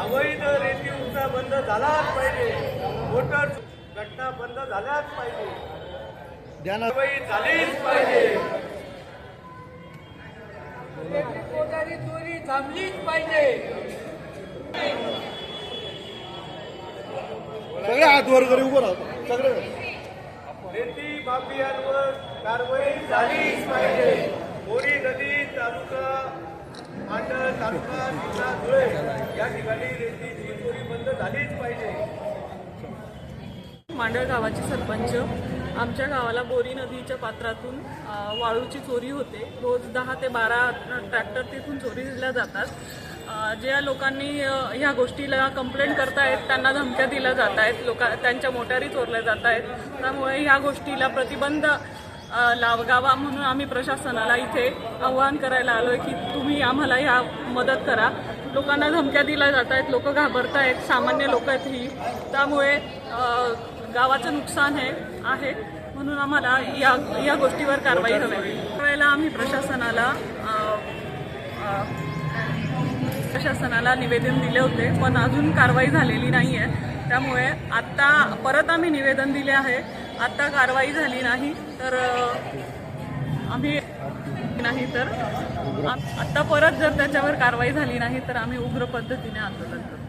अवैध रेती उपसा बंद झालाच पाहिजे. मोटर घटना बंद झाल्याच पाहिजे. कारवाई झालीच पाहिजे. पोटारी चोरी थांबलीच पाहिजे. सगळे हात वर करून उभं राहतो सगळे. रेती माफियांवर कारवाई झालीच पाहिजे. बोरी नदी तालुका मांडळ तालुका जिल्हा धुळे या ठिकाणी रेतीची चोरी बंद झालीच पाहिजे. मांडळ गावाचे सरपंच. आमच्या गावाला बोरी नदीच्या पात्रातून वाळूची चोरी होते. रोज 10 ते 12 ट्रॅक्टर तिथून चोरीला जातात. ज्या लोकांनी ह्या गोष्टीला कंप्लेंट करतायत त्यांना धमक्या दिल्या जात आहेत. त्यांच्या मोटारी चोरल्या जात आहेत. त्यामुळे ह्या गोष्टीला प्रतिबंध लावावा म्हणून आम्ही प्रशासनाला इथे आवाहन करायला आलोय की तुम्ही आम्हाला ह्या मदत करा. लोकांना धमक्या दिल्या जात आहेत. लोक घाबरत आहेत. सामान्य लोक आहेत ही. त्यामुळे गावाचं नुकसान आहे म्हणून आम्हाला या गोष्टीवर कारवाई हवी. त्यावेळेला आम्ही प्रशासनाला निवेदन दिले होते पण अजून कारवाई झालेली नाही आहे. त्यामुळे आत्ता परत आम्ही निवेदन दिले आहे. आत्ता कारवाई झाली नाही तर आत्ता परत जर त्याच्यावर कारवाई झाली नाही तर आम्ही उग्र पद्धतीने आंदोलन करू.